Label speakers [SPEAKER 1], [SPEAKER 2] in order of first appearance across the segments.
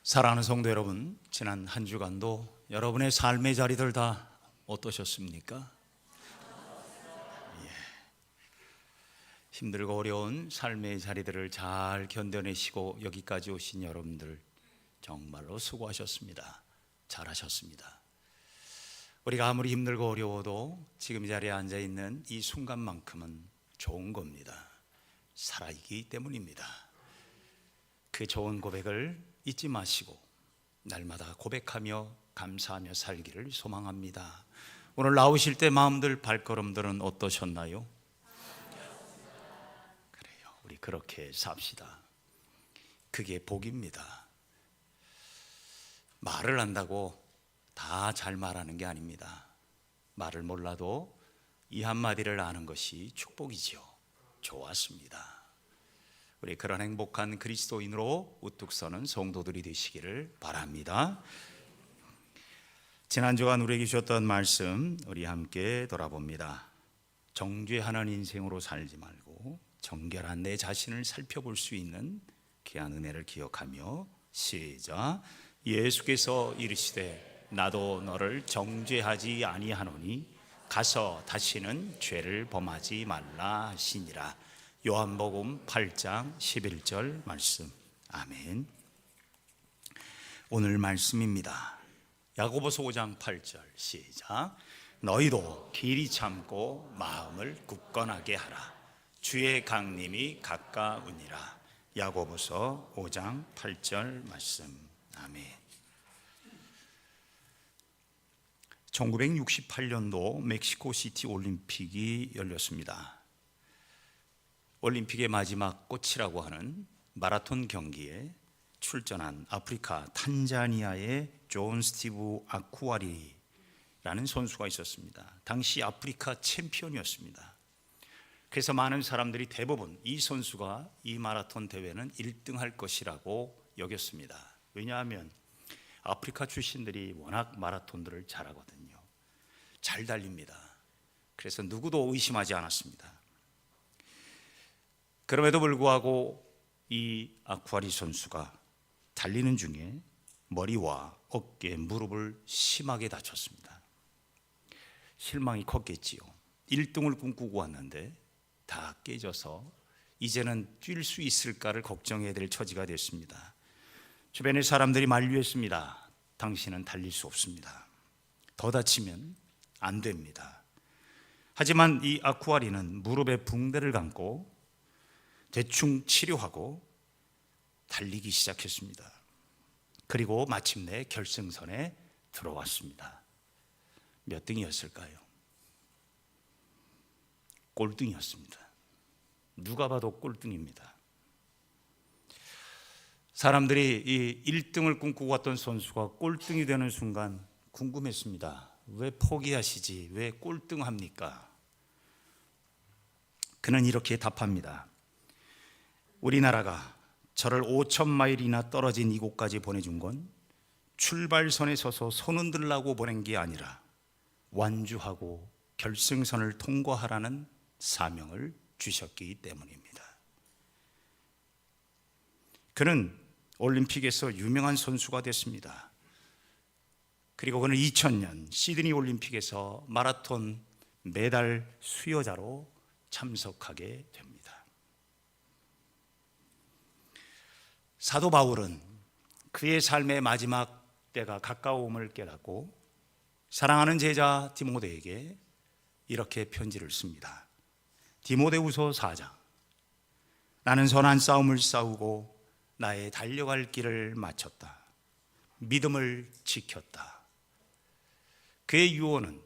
[SPEAKER 1] 사랑하는 성도 여러분, 지난 한 주간도 여러분의 삶의 자리들 다 어떠셨습니까? 힘들고 어려운 삶의 자리들을 잘 견뎌내시고 여기까지 오신 여러분들 정말로 수고하셨습니다. 잘하셨습니다. 우리가 아무리 힘들고 어려워도 지금 이 자리에 앉아있는 이 순간만큼은 좋은 겁니다. 살아있기 때문입니다. 그 좋은 고백을 잊지 마시고 날마다 고백하며 감사하며 살기를 소망합니다. 오늘 나오실 때 마음들 발걸음들은 어떠셨나요? 그래요. 우리 그렇게 삽시다. 그게 복입니다. 말을 한다고 다 잘 말하는 게 아닙니다. 말을 몰라도 이 한마디를 아는 것이 축복이지요. 좋았습니다. 우리 그런 행복한 그리스도인으로 우뚝 서는 성도들이 되시기를 바랍니다. 지난 주간 우리에게 주셨던 말씀 우리 함께 돌아봅니다. 정죄하는 인생으로 살지 말고 정결한 내 자신을 살펴볼 수 있는 귀한 은혜를 기억하며 시작. 예수께서 이르시되 나도 너를 정죄하지 아니하노니 가서 다시는 죄를 범하지 말라 하시니라. 요한복음 8장 11절 말씀. 아멘. 오늘 말씀입니다. 야고보서 5장 8절 시작. 너희도 길이 참고 마음을 굳건하게 하라. 주의 강림이 가까우니라. 야고보서 5장 8절 말씀. 아멘. 1968년도 멕시코시티 올림픽이 열렸습니다. 올림픽의 마지막 꽃이라고 하는 마라톤 경기에 출전한 아프리카 탄자니아의 존 스티브 아쿠아리라는 선수가 있었습니다. 당시 아프리카 챔피언이었습니다. 그래서 많은 사람들이 대부분 이 선수가 이 마라톤 대회는 1등 할 것이라고 여겼습니다. 왜냐하면 아프리카 출신들이 워낙 마라톤들을 잘하거든요. 잘 달립니다. 그래서 누구도 의심하지 않았습니다. 그럼에도 불구하고 이 아쿠아리 선수가 달리는 중에 머리와 어깨, 무릎을 심하게 다쳤습니다. 실망이 컸겠지요. 1등을 꿈꾸고 왔는데 다 깨져서 이제는 뛸 수 있을까를 걱정해야 될 처지가 됐습니다. 주변의 사람들이 만류했습니다. 당신은 달릴 수 없습니다. 더 다치면 안 됩니다. 하지만 이 아쿠아리는 무릎에 붕대를 감고 대충 치료하고 달리기 시작했습니다. 그리고 마침내 결승선에 들어왔습니다. 몇 등이었을까요? 꼴등이었습니다. 누가 봐도 꼴등입니다. 사람들이 이 1등을 꿈꾸고 왔던 선수가 꼴등이 되는 순간 궁금했습니다. 왜 포기하시지? 왜 꼴등합니까? 그는 이렇게 답합니다. 우리나라가 저를 5,000마일이나 떨어진 이곳까지 보내준 건 출발선에 서서 손 흔들라고 보낸 게 아니라 완주하고 결승선을 통과하라는 사명을 주셨기 때문입니다. 그는 올림픽에서 유명한 선수가 됐습니다. 그리고 그는 2000년 시드니 올림픽에서 마라톤 메달 수여자로 참석하게 됩니다. 사도 바울은 그의 삶의 마지막 때가 가까움을 깨닫고 사랑하는 제자 디모데에게 이렇게 편지를 씁니다. 디모데후서 4장. 나는 선한 싸움을 싸우고 나의 달려갈 길을 마쳤다. 믿음을 지켰다. 그의 유언은,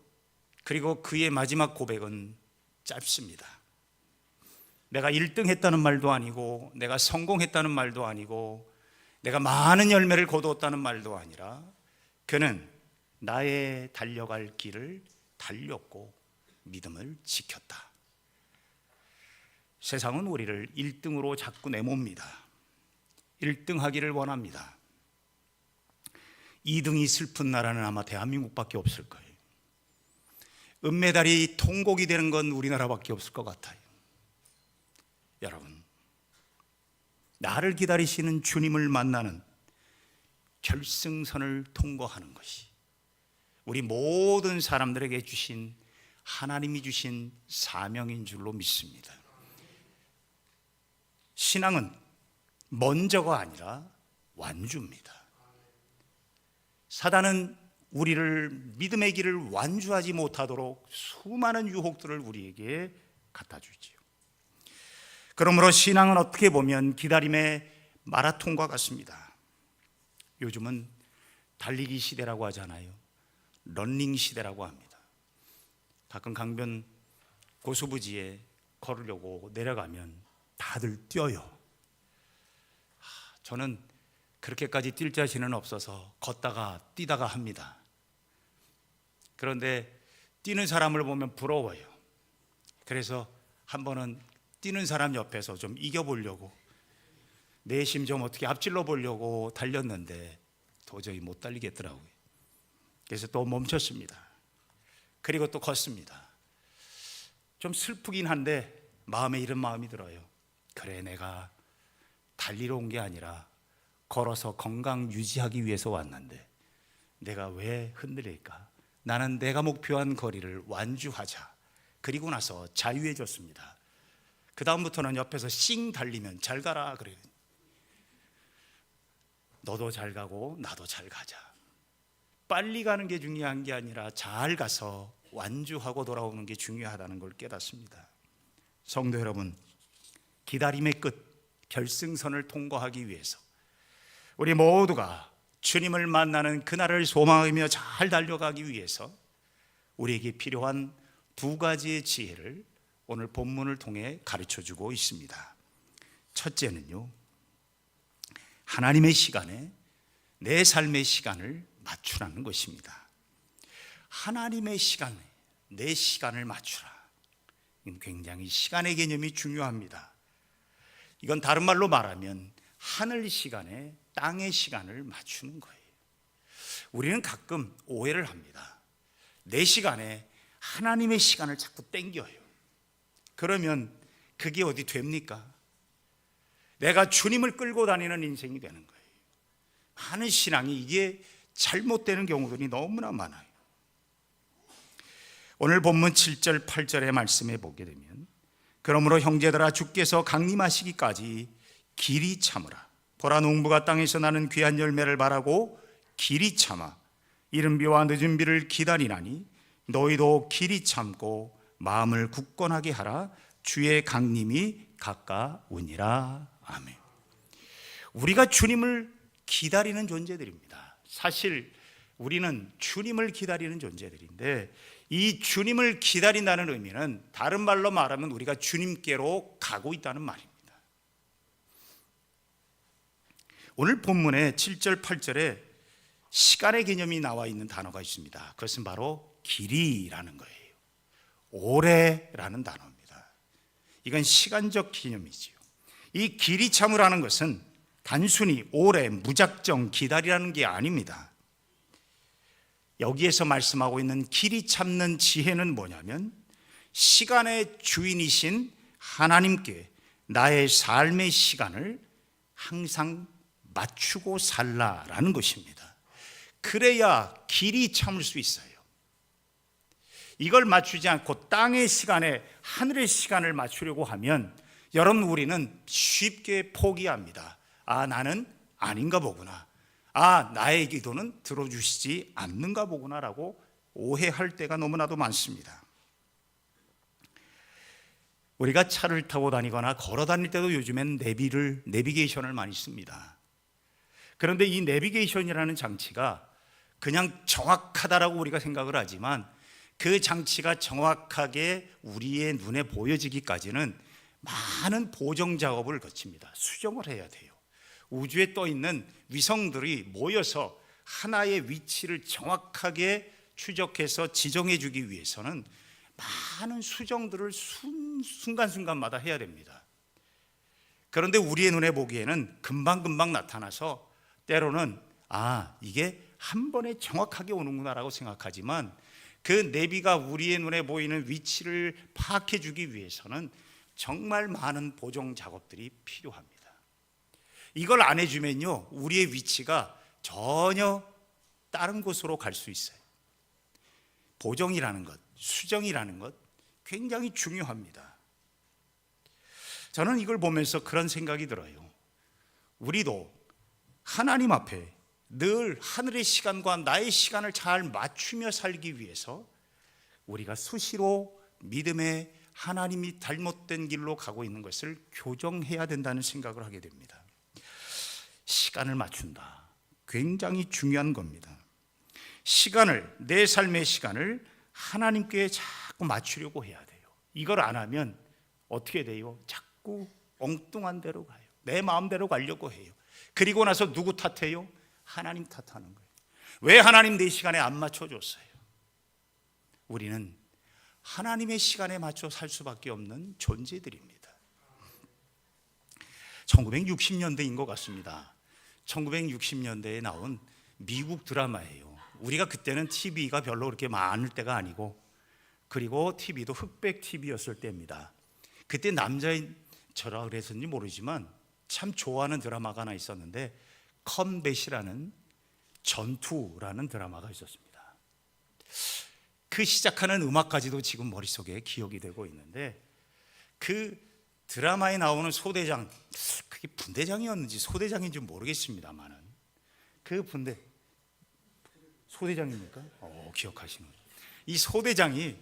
[SPEAKER 1] 그리고 그의 마지막 고백은 짧습니다. 내가 1등 했다는 말도 아니고, 내가 성공했다는 말도 아니고, 내가 많은 열매를 거두었다는 말도 아니라 그는 나의 달려갈 길을 달렸고 믿음을 지켰다. 세상은 우리를 1등으로 자꾸 내몹니다. 1등 하기를 원합니다. 2등이 슬픈 나라는 아마 대한민국밖에 없을 거예요. 은메달이 통곡이 되는 건 우리나라밖에 없을 것 같아요. 여러분, 나를 기다리시는 주님을 만나는 결승선을 통과하는 것이 우리 모든 사람들에게 주신, 하나님이 주신 사명인 줄로 믿습니다. 신앙은 먼저가 아니라 완주입니다. 사단은 우리를 믿음의 길을 완주하지 못하도록 수많은 유혹들을 우리에게 갖다 주지요. 그러므로 신앙은 어떻게 보면 기다림의 마라톤과 같습니다. 요즘은 달리기 시대라고 하잖아요. 러닝 시대라고 합니다. 가끔 강변 고수부지에 걸으려고 내려가면 다들 뛰어요. 저는 그렇게까지 뛸 자신은 없어서 걷다가 뛰다가 합니다. 그런데 뛰는 사람을 보면 부러워요. 그래서 한 번은 뛰는 사람 옆에서 좀 이겨보려고, 내심 좀 어떻게 앞질러 보려고 달렸는데 도저히 못 달리겠더라고요. 그래서 또 멈췄습니다. 그리고 또 걷습니다. 좀 슬프긴 한데 마음에 이런 마음이 들어요. 그래, 내가 달리러 온 게 아니라 걸어서 건강 유지하기 위해서 왔는데 내가 왜 흔들릴까? 나는 내가 목표한 거리를 완주하자. 그리고 나서 자유해졌습니다. 그 다음부터는 옆에서 씩 달리면 잘 가라 그래요. 너도 잘 가고 나도 잘 가자. 빨리 가는 게 중요한 게 아니라 잘 가서 완주하고 돌아오는 게 중요하다는 걸 깨닫습니다. 성도 여러분, 기다림의 끝, 결승선을 통과하기 위해서 우리 모두가 주님을 만나는 그날을 소망하며 잘 달려가기 위해서 우리에게 필요한 두 가지의 지혜를 오늘 본문을 통해 가르쳐주고 있습니다. 첫째는요, 하나님의 시간에 내 삶의 시간을 맞추라는 것입니다. 하나님의 시간에 내 시간을 맞추라. 이건 굉장히 시간의 개념이 중요합니다. 이건 다른 말로 말하면 하늘 시간에 땅의 시간을 맞추는 거예요. 우리는 가끔 오해를 합니다. 내 시간에 하나님의 시간을 자꾸 땡겨요. 그러면 그게 어디 됩니까? 내가 주님을 끌고 다니는 인생이 되는 거예요. 많은 신앙이 이게 잘못되는 경우들이 너무나 많아요. 오늘 본문 7절 8절의 말씀에 보게 되면, 그러므로 형제들아, 주께서 강림하시기까지 길이 참으라. 보라, 농부가 땅에서 나는 귀한 열매를 바라고 길이 참아 이른 비와 늦은 비를 기다리나니 너희도 길이 참고 마음을 굳건하게 하라. 주의 강림이 가까우니라. 아멘. 우리가 주님을 기다리는 존재들입니다. 사실 우리는 주님을 기다리는 존재들인데, 이 주님을 기다린다는 의미는 다른 말로 말하면 우리가 주님께로 가고 있다는 말입니다. 오늘 본문의 7절 8절에 시간의 개념이 나와 있는 단어가 있습니다. 그것은 바로 길이라는 거예요. 오래라는 단어입니다. 이건 시간적 개념이지요. 이 길이 참으라는 것은 단순히 오래 무작정 기다리라는 게 아닙니다. 여기에서 말씀하고 있는 길이 참는 지혜는 뭐냐면, 시간의 주인이신 하나님께 나의 삶의 시간을 항상 맞추고 살라라는 것입니다. 그래야 길이 참을 수 있어요. 이걸 맞추지 않고 땅의 시간에 하늘의 시간을 맞추려고 하면 여러분, 우리는 쉽게 포기합니다. 아, 나는 아닌가 보구나. 아, 나의 기도는 들어주시지 않는가 보구나라고 오해할 때가 너무나도 많습니다. 우리가 차를 타고 다니거나 걸어 다닐 때도 요즘엔 내비게이션을 많이 씁니다. 그런데 이 내비게이션이라는 장치가 그냥 정확하다라고 우리가 생각을 하지만, 그 장치가 정확하게 우리의 눈에 보여지기까지는 많은 보정 작업을 거칩니다. 수정을 해야 돼요. 우주에 떠 있는 위성들이 모여서 하나의 위치를 정확하게 추적해서 지정해 주기 위해서는 많은 수정들을 순간순간마다 해야 됩니다. 그런데 우리의 눈에 보기에는 금방금방 나타나서 때로는 이게 한 번에 정확하게 오는구나라고 생각하지만, 그 내비가 우리의 눈에 보이는 위치를 파악해 주기 위해서는 정말 많은 보정 작업들이 필요합니다. 이걸 안 해주면요, 우리의 위치가 전혀 다른 곳으로 갈 수 있어요. 보정이라는 것, 수정이라는 것 굉장히 중요합니다. 저는 이걸 보면서 그런 생각이 들어요. 우리도 하나님 앞에 늘 하늘의 시간과 나의 시간을 잘 맞추며 살기 위해서 우리가 수시로 믿음의 하나님이 잘못된 길로 가고 있는 것을 교정해야 된다는 생각을 하게 됩니다. 시간을 맞춘다. 굉장히 중요한 겁니다. 시간을, 내 삶의 시간을 하나님께 자꾸 맞추려고 해야 돼요. 이걸 안 하면 어떻게 돼요? 자꾸 엉뚱한 데로 가요. 내 마음대로 가려고 해요. 그리고 나서 누구 탓해요? 하나님 탓하는 거예요. 왜 하나님 내 시간에 안 맞춰줬어요? 우리는 하나님의 시간에 맞춰 살 수밖에 없는 존재들입니다. 1960년대인 것 같습니다. 1960년대에 나온 미국 드라마예요. 우리가 그때는 TV가 별로 그렇게 많을 때가 아니고, 그리고 TV도 흑백 TV였을 때입니다. 그때 남자인 저라 그래서인지 모르지만 참 좋아하는 드라마가 하나 있었는데, 컴뱃이라는 전투라는 드라마가 있었습니다. 그 시작하는 음악까지도 지금 머릿속에 기억이 되고 있는데, 그 드라마에 나오는 소대장, 그게 분대장이었는지 소대장인지 모르겠습니다만은 그 소대장입니까? 기억하시는 거죠. 이 소대장이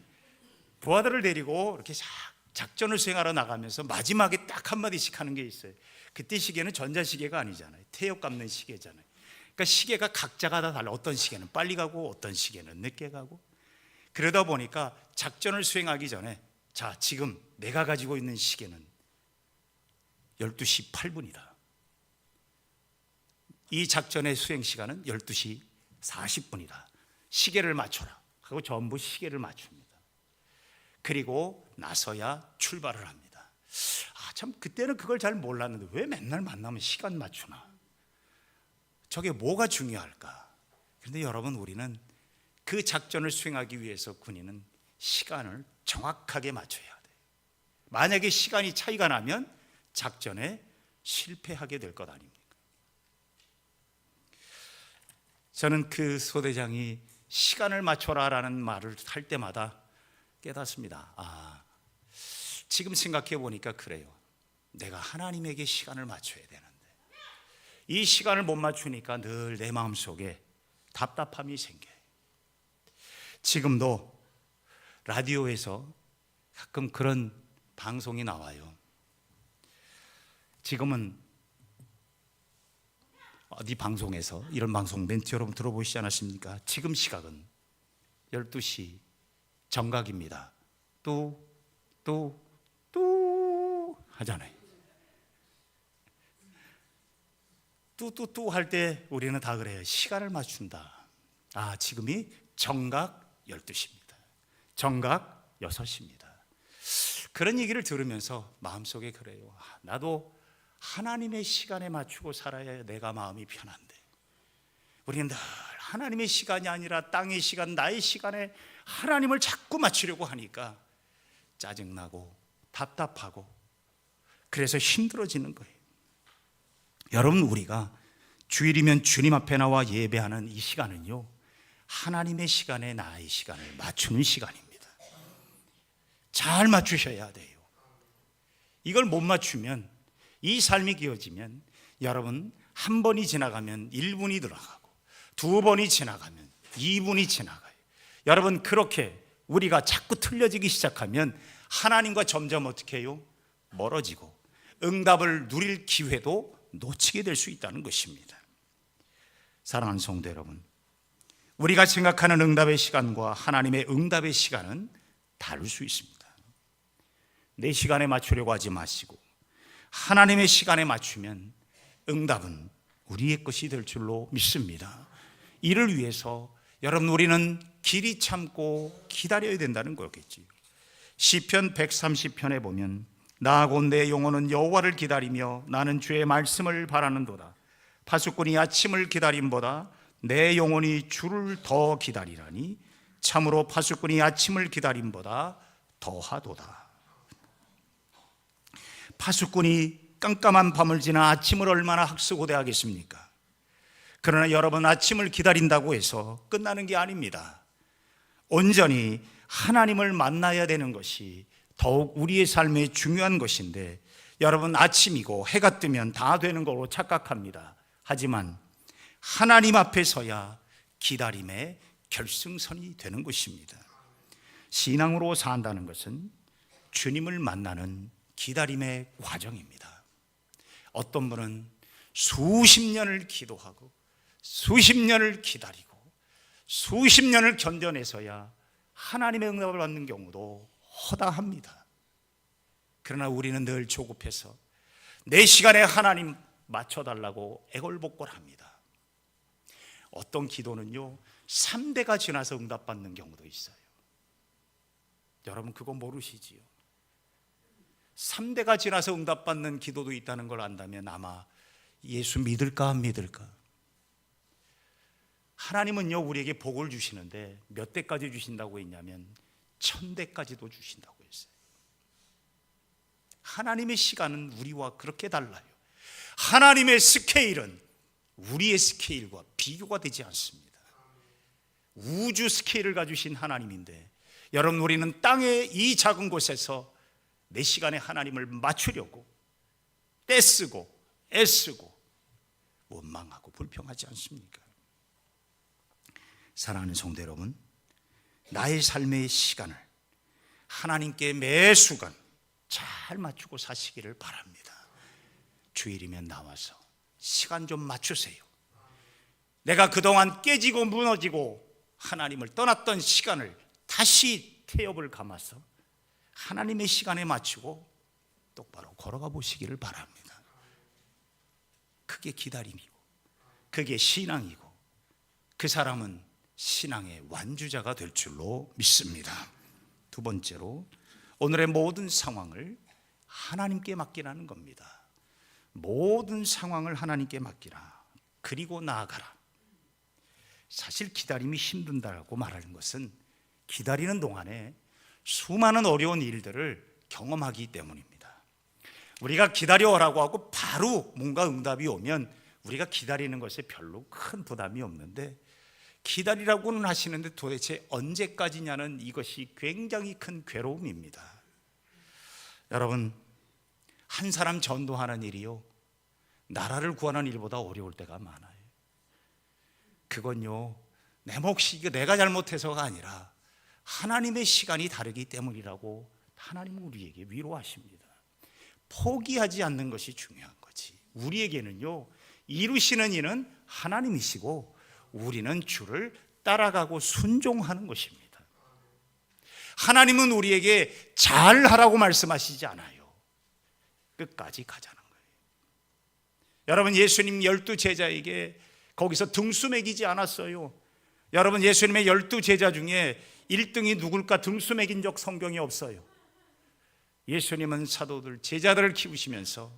[SPEAKER 1] 부하들을 데리고 이렇게 작전을 수행하러 나가면서 마지막에 딱 한마디씩 하는 게 있어요. 그때 시계는 전자시계가 아니잖아요. 태엽 감는 시계잖아요. 그러니까 시계가 각자가 다 달라. 어떤 시계는 빨리 가고 어떤 시계는 늦게 가고. 그러다 보니까 작전을 수행하기 전에, 자, 지금 내가 가지고 있는 시계는 12시 8분이다. 이 작전의 수행 시간은 12시 40분이다. 시계를 맞춰라 하고 전부 시계를 맞춥니다. 그리고 나서야 출발을 합니다. 참 그때는 그걸 잘 몰랐는데 왜 맨날 만나면 시간 맞추나? 저게 뭐가 중요할까? 그런데 여러분, 우리는 그 작전을 수행하기 위해서 군인은 시간을 정확하게 맞춰야 돼요. 만약에 시간이 차이가 나면 작전에 실패하게 될 것 아닙니까? 저는 그 소대장이 시간을 맞춰라라는 말을 할 때마다 깨닫습니다. 지금 생각해 보니까 그래요. 내가 하나님에게 시간을 맞춰야 되는데 이 시간을 못 맞추니까 늘 내 마음속에 답답함이 생겨요. 지금도 라디오에서 가끔 그런 방송이 나와요. 지금은 어디 방송에서 이런 방송 멘트 여러분 들어보시지 않았습니까? 지금 시각은 12시 정각입니다. 또 하잖아요. 또 할 때 우리는 다 그래요. 시간을 맞춘다. 지금이 정각 12시입니다. 정각 6시입니다. 그런 얘기를 들으면서 마음속에 그래요. 나도 하나님의 시간에 맞추고 살아야 내가 마음이 편한데, 우리는 늘 하나님의 시간이 아니라 땅의 시간, 나의 시간에 하나님을 자꾸 맞추려고 하니까 짜증나고 답답하고 그래서 힘들어지는 거예요. 여러분, 우리가 주일이면 주님 앞에 나와 예배하는 이 시간은요, 하나님의 시간에 나의 시간을 맞추는 시간입니다. 잘 맞추셔야 돼요. 이걸 못 맞추면, 이 삶이 길어지면 여러분, 한 번이 지나가면 1분이 들어가고, 두 번이 지나가면 2분이 지나가요. 여러분, 그렇게 우리가 자꾸 틀려지기 시작하면 하나님과 점점 어떻게 해요? 멀어지고 응답을 누릴 기회도 놓치게 될 수 있다는 것입니다. 사랑하는 성도 여러분, 우리가 생각하는 응답의 시간과 하나님의 응답의 시간은 다를 수 있습니다. 내 시간에 맞추려고 하지 마시고 하나님의 시간에 맞추면 응답은 우리의 것이 될 줄로 믿습니다. 이를 위해서 여러분, 우리는 길이 참고 기다려야 된다는 거겠지요. 시편 130편에 보면, 나하고 내 영혼은 여호와를 기다리며 나는 주의 말씀을 바라는도다. 파수꾼이 아침을 기다림보다 내 영혼이 주를 더 기다리라니, 참으로 파수꾼이 아침을 기다림보다 더하도다. 파수꾼이 깜깜한 밤을 지나 아침을 얼마나 학수고대하겠습니까? 그러나 여러분, 아침을 기다린다고 해서 끝나는 게 아닙니다. 온전히 하나님을 만나야 되는 것이 더욱 우리의 삶에 중요한 것인데, 여러분, 아침이고 해가 뜨면 다 되는 거로 착각합니다. 하지만 하나님 앞에 서야 기다림의 결승선이 되는 것입니다. 신앙으로 산다는 것은 주님을 만나는 기다림의 과정입니다. 어떤 분은 수십 년을 기도하고 수십 년을 기다리고 수십 년을 견뎌내서야 하나님의 응답을 받는 경우도 허다합니다. 그러나 우리는 늘 조급해서 내 시간에 하나님 맞춰달라고 애걸복걸합니다. 어떤 기도는요 3대가 지나서 응답받는 경우도 있어요. 여러분, 그거 모르시지요? 3대가 지나서 응답받는 기도도 있다는 걸 안다면 아마 예수 믿을까 안 믿을까? 하나님은요 우리에게 복을 주시는데 몇 대까지 주신다고 했냐면 1000대까지도 주신다고 했어요. 하나님의 시간은 우리와 그렇게 달라요. 하나님의 스케일은 우리의 스케일과 비교가 되지 않습니다. 우주 스케일을 가지신 하나님인데, 여러분, 우리는 땅의 이 작은 곳에서 내 시간에 하나님을 맞추려고 떼쓰고 애쓰고 원망하고 불평하지 않습니까? 사랑하는 성도 여러분, 나의 삶의 시간을 하나님께 매 순간 잘 맞추고 사시기를 바랍니다. 주일이면 나와서 시간 좀 맞추세요. 내가 그동안 깨지고 무너지고 하나님을 떠났던 시간을 다시 태엽을 감아서 하나님의 시간에 맞추고 똑바로 걸어가 보시기를 바랍니다. 그게 기다림이고 그게 신앙이고, 그 사람은 신앙의 완주자가 될 줄로 믿습니다. 두 번째로, 오늘의 모든 상황을 하나님께 맡기라는 겁니다. 모든 상황을 하나님께 맡기라. 그리고 나아가라. 사실 기다림이 힘든다고 말하는 것은 기다리는 동안에 수많은 어려운 일들을 경험하기 때문입니다. 우리가 기다려라고 하고 바로 뭔가 응답이 오면 우리가 기다리는 것에 별로 큰 부담이 없는데, 기다리라고는 하시는데 도대체 언제까지냐는 이것이 굉장히 큰 괴로움입니다. 여러분, 한 사람 전도하는 일이요 나라를 구하는 일보다 어려울 때가 많아요. 그건요 내 몫이 내가 잘못해서가 아니라 하나님의 시간이 다르기 때문이라고 하나님은 우리에게 위로하십니다. 포기하지 않는 것이 중요한 거지. 우리에게는요 이루시는 이는 하나님이시고 우리는 주를 따라가고 순종하는 것입니다. 하나님은 우리에게 잘하라고 말씀하시지 않아요. 끝까지 가자는 거예요. 여러분, 예수님 12제자에게 거기서 등수 매기지 않았어요. 여러분, 예수님의 12제자 중에 1등이 누굴까 등수 매긴 적 성경에 없어요. 예수님은 사도들, 제자들을 키우시면서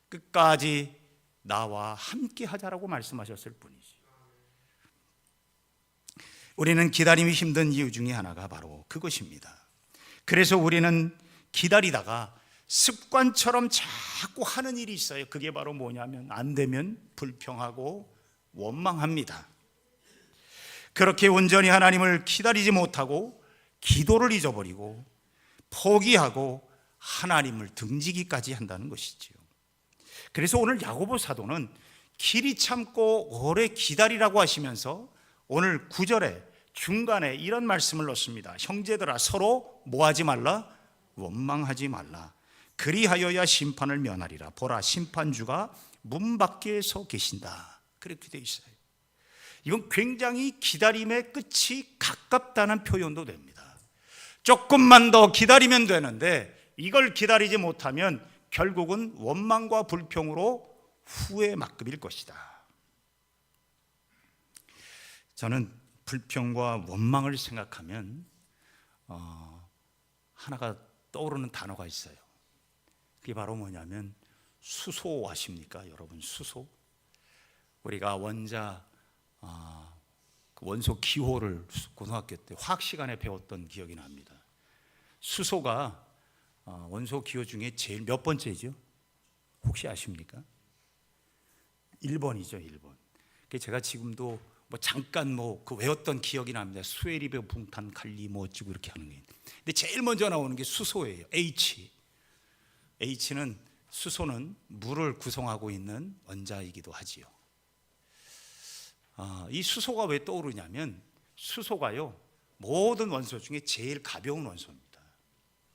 [SPEAKER 1] 끝까지 나와 함께 하자라고 말씀하셨을 뿐이지. 우리는 기다림이 힘든 이유 중에 하나가 바로 그것입니다. 그래서 우리는 기다리다가 습관처럼 자꾸 하는 일이 있어요. 그게 바로 뭐냐면 안 되면 불평하고 원망합니다. 그렇게 온전히 하나님을 기다리지 못하고 기도를 잊어버리고 포기하고 하나님을 등지기까지 한다는 것이지요. 그래서 오늘 야고보 사도는 길이 참고 오래 기다리라고 하시면서 오늘 9절에 중간에 이런 말씀을 넣습니다. 형제들아, 서로 뭐하지 말라? 원망하지 말라. 그리하여야 심판을 면하리라. 보라, 심판주가 문 밖에 서 계신다. 그렇게 되어 있어요. 이건 굉장히 기다림의 끝이 가깝다는 표현도 됩니다. 조금만 더 기다리면 되는데 이걸 기다리지 못하면 결국은 원망과 불평으로 후에 맡깁일 것이다. 저는 불평과 원망을 생각하면 하나가 떠오르는 단어가 있어요. 그게 바로 뭐냐면 수소 아십니까? 여러분, 수소. 우리가 원소 기호를 고등학교 때 화학 시간에 배웠던 기억이 납니다. 수소가 원소 기호 중에 제일 몇 번째죠? 혹시 아십니까? 1번이죠, 1번. 제가 지금도 뭐 잠깐 그 외웠던 기억이 납니다. 수에리베 붕탄 칼리 뭐 어찌고 이렇게 하는 게. 근데 제일 먼저 나오는 게 수소예요. H는 수소는 물을 구성하고 있는 원자이기도 하지요. 이 수소가 왜 떠오르냐면 수소가요 모든 원소 중에 제일 가벼운 원소입니다.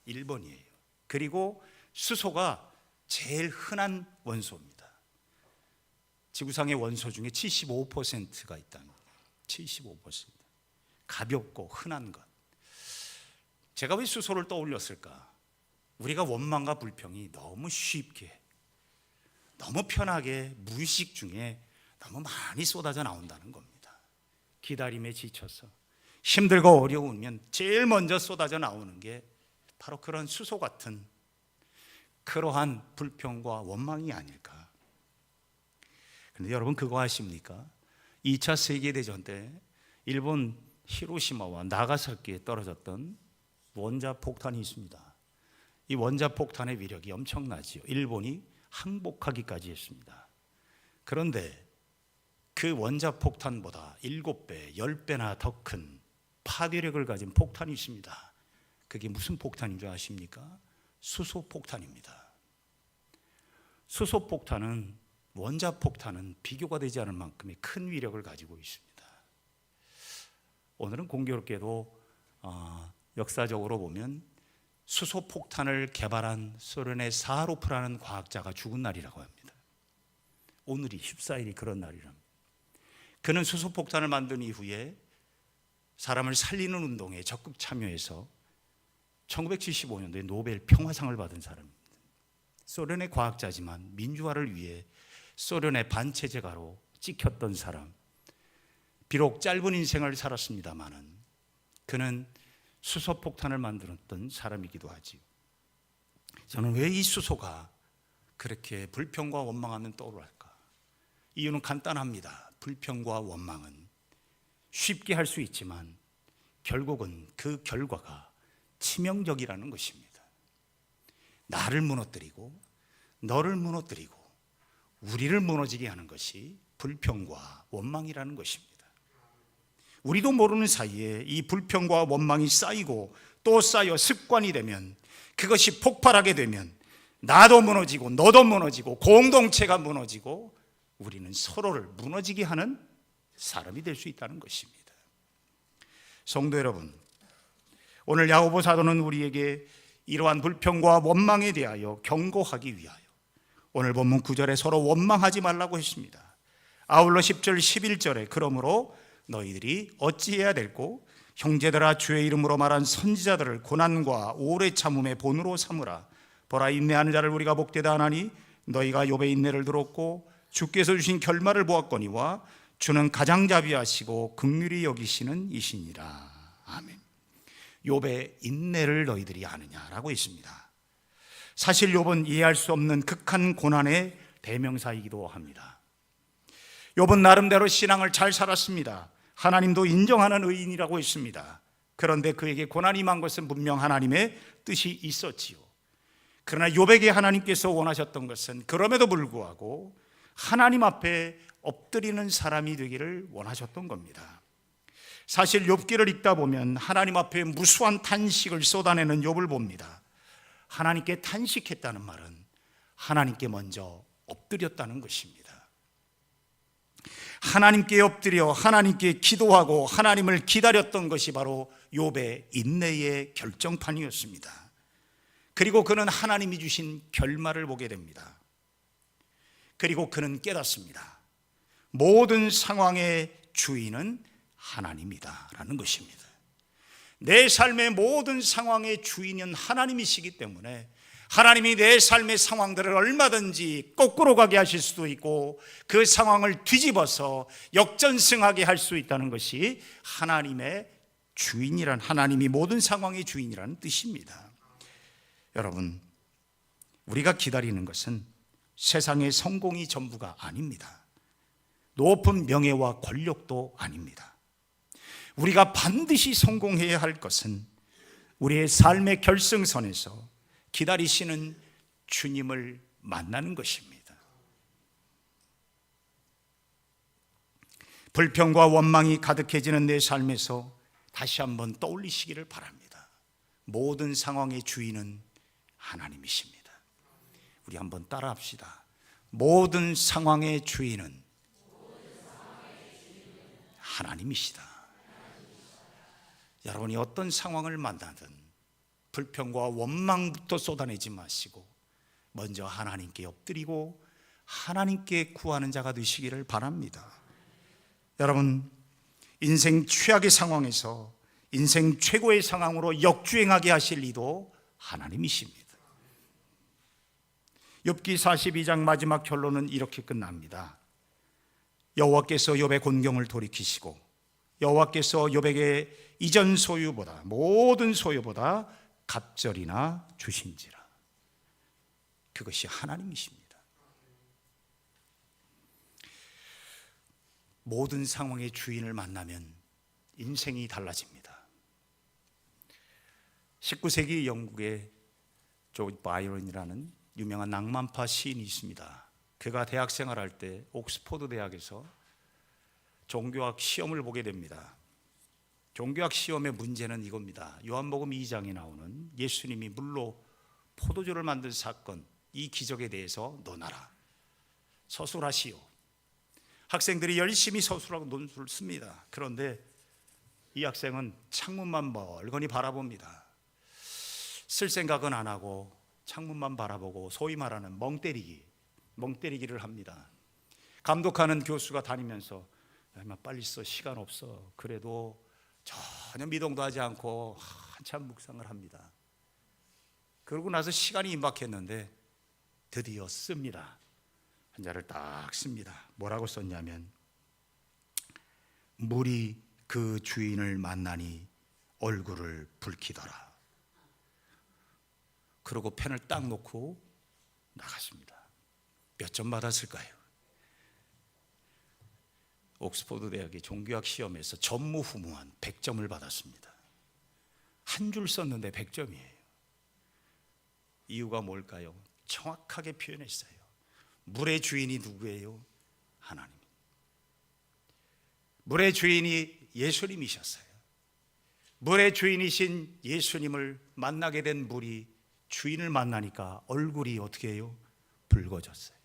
[SPEAKER 1] 1번이에요. 그리고 수소가 제일 흔한 원소입니다. 지구상의 원소 중에 75%가 있답니다. 75%. 가볍고 흔한 것. 제가 왜 수소를 떠올렸을까? 우리가 원망과 불평이 너무 쉽게, 너무 편하게 무의식 중에 너무 많이 쏟아져 나온다는 겁니다. 기다림에 지쳐서 힘들고 어려우면 제일 먼저 쏟아져 나오는 게 바로 그런 수소 같은 그러한 불평과 원망이 아닐까. 그런데 여러분 그거 아십니까? 2차 세계대전 때 일본 히로시마와 나가사키에 떨어졌던 원자폭탄이 있습니다. 이 원자폭탄의 위력이 엄청나지요. 일본이 항복하기까지 했습니다. 그런데 그 원자폭탄보다 7배, 10배나 더 큰 파괴력을 가진 폭탄이 있습니다. 그게 무슨 폭탄인 줄 아십니까? 수소폭탄입니다. 수소폭탄은 원자폭탄은 비교가 되지 않을 만큼의 큰 위력을 가지고 있습니다. 오늘은 공교롭게도 역사적으로 보면 수소폭탄을 개발한 소련의 사하로프라는 과학자가 죽은 날이라고 합니다. 오늘이 14일이 그런 날이랍니다. 그는 수소폭탄을 만든 이후에 사람을 살리는 운동에 적극 참여해서 1975년도에 노벨 평화상을 받은 사람입니다. 소련의 과학자지만 민주화를 위해 소련의 반체제가로 찍혔던 사람. 비록 짧은 인생을 살았습니다마는 그는 수소폭탄을 만들었던 사람이기도 하지요. 저는 왜 이 수소가 그렇게 불평과 원망하면 떠오를까? 이유는 간단합니다. 불평과 원망은 쉽게 할 수 있지만 결국은 그 결과가 치명적이라는 것입니다. 나를 무너뜨리고 너를 무너뜨리고 우리를 무너지게 하는 것이 불평과 원망이라는 것입니다. 우리도 모르는 사이에 이 불평과 원망이 쌓이고 또 쌓여 습관이 되면, 그것이 폭발하게 되면 나도 무너지고 너도 무너지고 공동체가 무너지고 우리는 서로를 무너지게 하는 사람이 될 수 있다는 것입니다. 성도 여러분, 오늘 야고보 사도는 우리에게 이러한 불평과 원망에 대하여 경고하기 위하여 오늘 본문 9절에 서로 원망하지 말라고 했습니다. 아울러 10절 11절에 그러므로 너희들이 어찌해야 될꼬? 형제들아, 주의 이름으로 말한 선지자들을 고난과 오래 참음의 본으로 삼으라. 보라, 인내하는 자를 우리가 복되다 하나니 너희가 욥의 인내를 들었고 주께서 주신 결말을 보았거니와 주는 가장자비하시고 긍휼히 여기시는 이시니라. 아멘. 욥의 인내를 너희들이 아느냐라고 했습니다. 사실 욥은 이해할 수 없는 극한 고난의 대명사이기도 합니다. 욥은 나름대로 신앙을 잘 살았습니다. 하나님도 인정하는 의인이라고 했습니다. 그런데 그에게 고난이 임한 것은 분명 하나님의 뜻이 있었지요. 그러나 욥에게 하나님께서 원하셨던 것은 그럼에도 불구하고 하나님 앞에 엎드리는 사람이 되기를 원하셨던 겁니다. 사실 욥기를 읽다 보면 하나님 앞에 무수한 탄식을 쏟아내는 욥을 봅니다. 하나님께 탄식했다는 말은 하나님께 먼저 엎드렸다는 것입니다. 하나님께 엎드려 하나님께 기도하고 하나님을 기다렸던 것이 바로 욥의 인내의 결정판이었습니다. 그리고 그는 하나님이 주신 결말을 보게 됩니다. 그리고 그는 깨닫습니다. 모든 상황의 주인은 하나님이다 라는 것입니다. 내 삶의 모든 상황의 주인은 하나님이시기 때문에 하나님이 내 삶의 상황들을 얼마든지 거꾸로 가게 하실 수도 있고 그 상황을 뒤집어서 역전승하게 할 수 있다는 것이 하나님의 주인이란, 하나님이 모든 상황의 주인이라는 뜻입니다. 여러분, 우리가 기다리는 것은 세상의 성공이 전부가 아닙니다. 높은 명예와 권력도 아닙니다. 우리가 반드시 성공해야 할 것은 우리의 삶의 결승선에서 기다리시는 주님을 만나는 것입니다. 불평과 원망이 가득해지는 내 삶에서 다시 한번 떠올리시기를 바랍니다. 모든 상황의 주인은 하나님이십니다. 우리 한번 따라합시다. 모든 상황의 주인은 하나님이시다. 여러분이 어떤 상황을 만나든 불평과 원망부터 쏟아내지 마시고 먼저 하나님께 엎드리고 하나님께 구하는 자가 되시기를 바랍니다. 여러분, 인생 최악의 상황에서 인생 최고의 상황으로 역주행하게 하실 이도 하나님이십니다. 욥기 42장 마지막 결론은 이렇게 끝납니다. 여호와께서 욥의 곤경을 돌이키시고 여호와께서 욥에게 이전 소유보다 모든 소유보다 갑절이나 주신지라. 그것이 하나님이십니다. 모든 상황의 주인을 만나면 인생이 달라집니다. 19세기 영국의 조지 바이런이라는 유명한 낭만파 시인이 있습니다. 그가 대학 생활할 때 옥스퍼드 대학에서 종교학 시험을 보게 됩니다. 종교학 시험의 문제는 이겁니다. 요한복음 2장에 나오는 예수님이 물로 포도주를 만든 사건, 이 기적에 대해서 논하라. 서술하시오. 학생들이 열심히 서술하고 논술을 씁니다. 그런데 이 학생은 창문만 멀거니 바라봅니다. 쓸 생각은 안 하고 창문만 바라보고 소위 말하는 멍때리기를 합니다. 감독하는 교수가 다니면서 야, 빨리 써, 시간 없어. 그래도 전혀 미동도 하지 않고 한참 묵상을 합니다. 그러고 나서 시간이 임박했는데 드디어 씁니다. 한 자를 딱 씁니다. 뭐라고 썼냐면 물이 그 주인을 만나니 얼굴을 붉히더라. 그러고 펜을 딱 놓고 나갔습니다. 몇 점 받았을까요? 옥스퍼드 대학의 종교학 시험에서 전무후무한 100점을 받았습니다. 한 줄 썼는데 100점이에요. 이유가 뭘까요? 정확하게 표현했어요. 물의 주인이 누구예요? 하나님. 물의 주인이 예수님이셨어요. 물의 주인이신 예수님을 만나게 된 물이 주인을 만나니까 얼굴이 어떻게 해요? 붉어졌어요.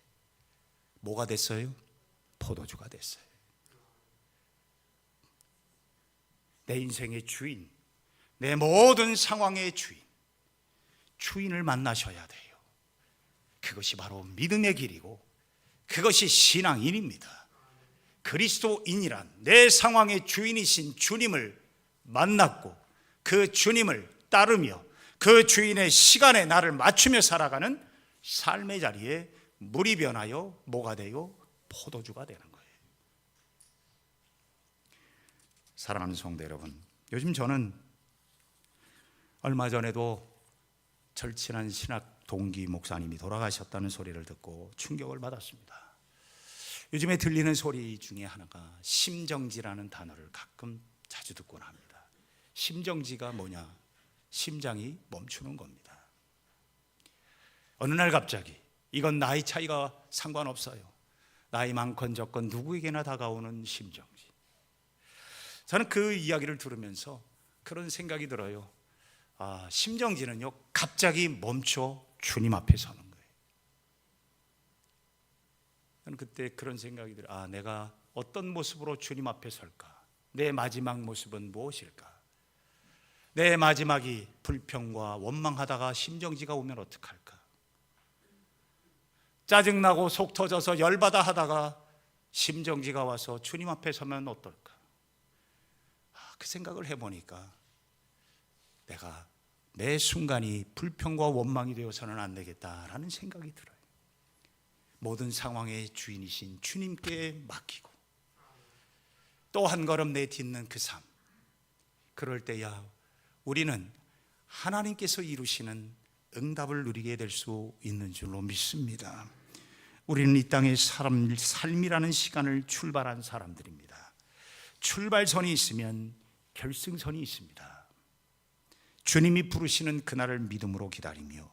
[SPEAKER 1] 뭐가 됐어요? 포도주가 됐어요. 내 인생의 주인, 내 모든 상황의 주인을 만나셔야 돼요. 그것이 바로 믿음의 길이고 그것이 신앙인입니다. 그리스도인이란 내 상황의 주인이신 주님을 만났고 그 주님을 따르며 그 주인의 시간에 나를 맞추며 살아가는 삶의 자리에 물이 변하여 뭐가 돼요? 포도주가 되는 거예요. 사랑하는 성도 여러분, 요즘 저는 얼마 전에도 절친한 신학 동기 목사님이 돌아가셨다는 소리를 듣고 충격을 받았습니다. 요즘에 들리는 소리 중에 하나가 심정지라는 단어를 가끔 자주 듣곤 합니다. 심정지가 뭐냐? 심장이 멈추는 겁니다. 어느 날 갑자기, 이건 나이 차이가 상관없어요. 나이 많건 적건 누구에게나 다가오는 심정지. 저는 그 이야기를 들으면서 그런 생각이 들어요. 심정지는요, 갑자기 멈춰 주님 앞에 서는 거예요. 저는 그때 그런 생각이 들어요. 내가 어떤 모습으로 주님 앞에 설까? 내 마지막 모습은 무엇일까? 내 마지막이 불평과 원망하다가 심정지가 오면 어떡할까? 짜증나고 속 터져서 열받아 하다가 심정지가 와서 주님 앞에 서면 어떨까? 그 생각을 해보니까 내가 매 순간이 불평과 원망이 되어서는 안 되겠다라는 생각이 들어요. 모든 상황의 주인이신 주님께 맡기고 또 한 걸음 내딛는 그 삶, 그럴 때야 우리는 하나님께서 이루시는 응답을 누리게 될 수 있는 줄로 믿습니다. 우리는 이 땅의 삶이라는 시간을 출발한 사람들입니다. 출발선이 있으면 결승선이 있습니다. 주님이 부르시는 그날을 믿음으로 기다리며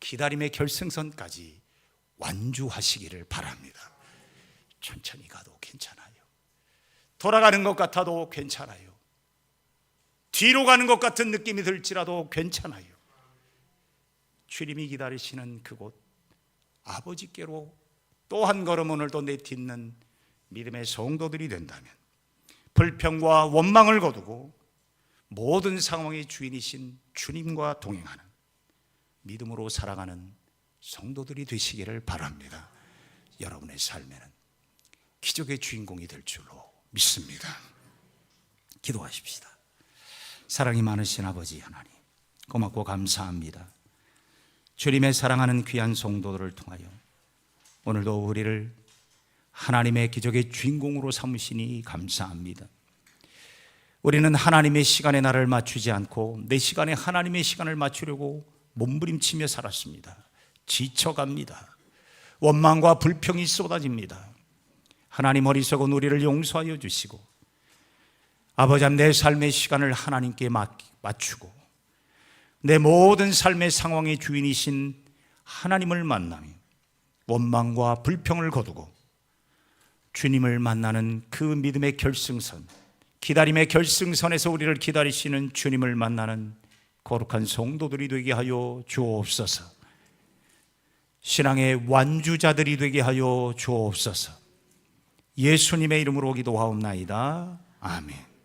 [SPEAKER 1] 기다림의 결승선까지 완주하시기를 바랍니다. 천천히 가도 괜찮아요. 돌아가는 것 같아도 괜찮아요. 뒤로 가는 것 같은 느낌이 들지라도 괜찮아요. 주님이 기다리시는 그곳, 아버지께로 또 한 걸음 오늘도 내딛는 믿음의 성도들이 된다면, 불평과 원망을 거두고 모든 상황의 주인이신 주님과 동행하는 믿음으로 살아가는 성도들이 되시기를 바랍니다. 여러분의 삶에는 기적의 주인공이 될 줄로 믿습니다. 기도하십시다. 사랑이 많으신 아버지 하나님, 고맙고 감사합니다. 주님의 사랑하는 귀한 성도들을 통하여 오늘도 우리를 하나님의 기적의 주인공으로 삼으시니 감사합니다. 우리는 하나님의 시간에 나를 맞추지 않고 내 시간에 하나님의 시간을 맞추려고 몸부림치며 살았습니다. 지쳐갑니다. 원망과 불평이 쏟아집니다. 하나님 어리석은 우리를 용서하여 주시고, 아버지 내 삶의 시간을 하나님께 맞추고 내 모든 삶의 상황의 주인이신 하나님을 만나며 원망과 불평을 거두고 주님을 만나는 그 믿음의 결승선, 기다림의 결승선에서 우리를 기다리시는 주님을 만나는 거룩한 성도들이 되게 하여 주옵소서. 신앙의 완주자들이 되게 하여 주옵소서. 예수님의 이름으로 기도하옵나이다. 아멘.